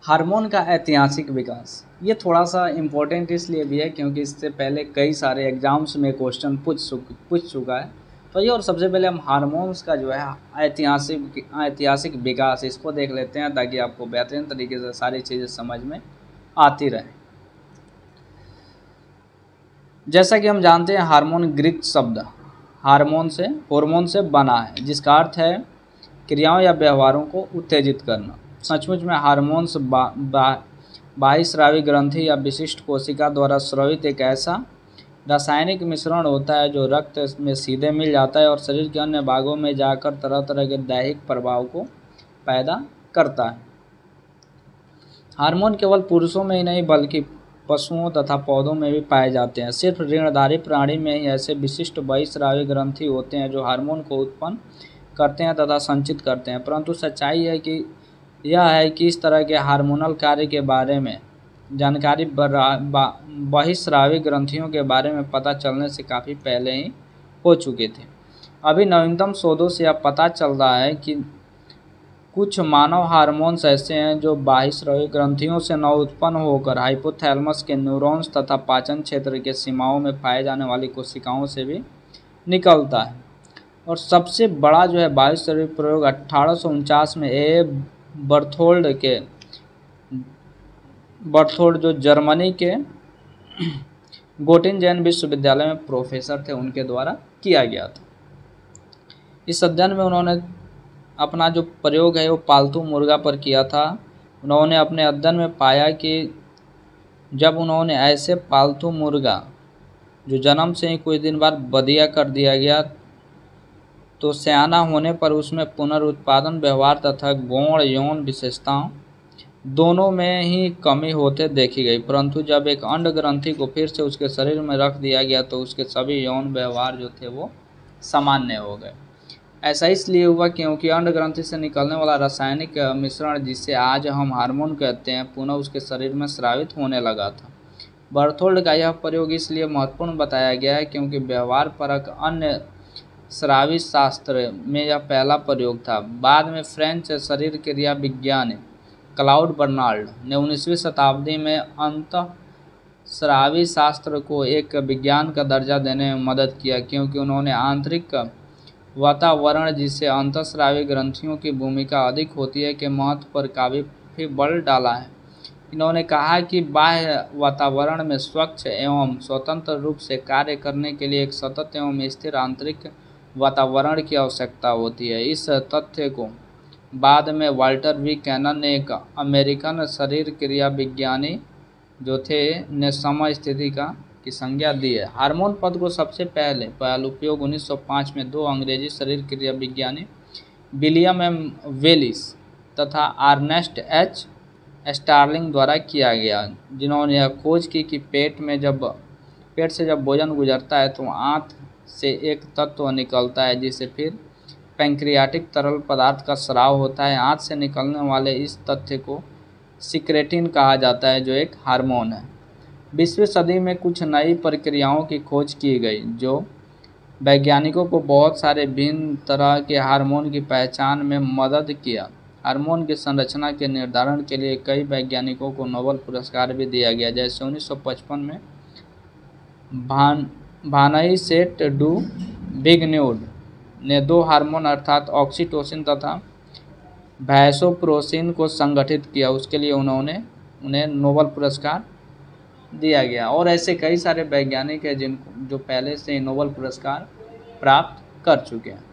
Hormone का ऐतिहासिक विकास, ये थोड़ा सा इम्पोर्टेंट इसलिए भी है क्योंकि इससे पहले कई सारे एग्जाम्स में क्वेश्चन पूछ चुका है। तो ये और सबसे पहले हम हार्मोन्स का जो है ऐतिहासिक विकास इसको देख लेते हैं ताकि आपको बेहतरीन तरीके से सारी चीज़ें समझ में आती रहें। जैसा कि हम जानते हैं हार्मोन ग्रीक शब्द हार्मोन से बना है जिसका अर्थ है क्रियाओं या व्यवहारों को उत्तेजित करना। सचमुच में हार्मोन्स बाह्यस्रावी ग्रंथि या विशिष्ट कोशिका द्वारा स्रावित एक ऐसा रासायनिक मिश्रण होता है जो रक्त में सीधे मिल जाता है और शरीर के अन्य भागों में जाकर तरह तरह के दैहिक प्रभाव को पैदा करता है। हार्मोन केवल पुरुषों में ही नहीं बल्कि पशुओं तथा पौधों में भी पाए जाते हैं। सिर्फ ऋणधारी प्राणी में ही ऐसे विशिष्ट बाह्यस्रावी ग्रंथि होते हैं जो हार्मोन को उत्पन्न करते हैं तथा संचित करते हैं। परंतु सच्चाई यह है कि इस तरह के हार्मोनल कार्य के बारे में जानकारी बाह्यस्रावी ग्रंथियों के बारे में पता चलने से काफ़ी पहले ही हो चुके थे। अभी नवीनतम शोधों से यह पता चल रहा है कि कुछ मानव हार्मोन्स ऐसे हैं जो बाह्यस्रावी ग्रंथियों से न उत्पन्न होकर हाइपोथैलेमस के न्यूरॉन्स तथा पाचन क्षेत्र के सीमाओं में पाए जाने वाली कोशिकाओं से भी निकलता है। और सबसे बड़ा जो है बाह्यस्रावी प्रयोग 1849 में बर्थोल्ड जो जर्मनी के गोटिंजन विश्वविद्यालय में प्रोफेसर थे उनके द्वारा किया गया था। इस अध्ययन में उन्होंने अपना जो प्रयोग है वो पालतू मुर्गा पर किया था। उन्होंने अपने अध्ययन में पाया कि जब उन्होंने ऐसे पालतू मुर्गा जो जन्म से ही कुछ दिन बाद बदिया कर दिया गया तो सयाना होने पर उसमें पुनरुत्पादन व्यवहार तथा गौण यौन विशेषताओं दोनों में ही कमी होते देखी गई। परंतु जब एक अंड ग्रंथि को फिर से उसके शरीर में रख दिया गया तो उसके सभी यौन व्यवहार जो थे वो सामान्य हो गए। ऐसा इसलिए हुआ क्योंकि अंड ग्रंथि से निकलने वाला रासायनिक मिश्रण जिसे आज हम हार्मोन कहते हैं पुनः उसके शरीर में स्रावित होने लगा था। बर्थोल्ड का यह प्रयोग इसलिए महत्वपूर्ण बताया गया है क्योंकि व्यवहार परक अन्य स्रावी शास्त्र में यह पहला प्रयोग था। बाद में फ्रेंच शरीर क्रिया विज्ञानी क्लाउड बर्नार्ड ने 19वीं शताब्दी में अंतःस्रावी शास्त्र को एक विज्ञान का दर्जा देने में मदद किया क्योंकि उन्होंने आंतरिक वातावरण जिससे अंतःस्रावी ग्रंथियों की भूमिका अधिक होती है के महत्व पर काफ़ी बल डाला है। इन्होंने कहा कि बाह्य वातावरण में स्वच्छ एवं स्वतंत्र रूप से कार्य करने के लिए एक सतत एवं स्थिर आंतरिक वातावरण की आवश्यकता होती है। इस तथ्य को बाद में वाल्टर वी कैनन ने एक अमेरिकन शरीर क्रिया विज्ञानी जो थे ने समय स्थिति की संज्ञा दी है। हार्मोन पद को सबसे पहला उपयोग 1905 में दो अंग्रेजी शरीर क्रिया विज्ञानी विलियम एम वेलिस तथा अर्नेस्ट एच स्टार्लिंग द्वारा किया गया जिन्होंने यह खोज की कि पेट से जब भोजन गुजरता है तो आंत से एक तत्व निकलता है जिसे फिर पैंक्रियाटिक तरल पदार्थ का स्राव होता है। आंत से निकलने वाले इस तथ्य को सिक्रेटिन कहा जाता है जो एक हार्मोन है। 20वीं सदी में कुछ नई प्रक्रियाओं की खोज की गई जो वैज्ञानिकों को बहुत सारे भिन्न तरह के हार्मोन की पहचान में मदद किया। हार्मोन की संरचना के निर्धारण के लिए कई वैज्ञानिकों को नोबेल पुरस्कार भी दिया गया। जैसे 1955 में भानईसेट डू विग्न्यूड ने दो हार्मोन अर्थात ऑक्सीटोसिन तथा वैसोप्रेसिन को संगठित किया। उसके लिए उन्हें नोबेल पुरस्कार दिया गया। और ऐसे कई सारे वैज्ञानिक हैं जो पहले से ही नोबेल पुरस्कार प्राप्त कर चुके हैं।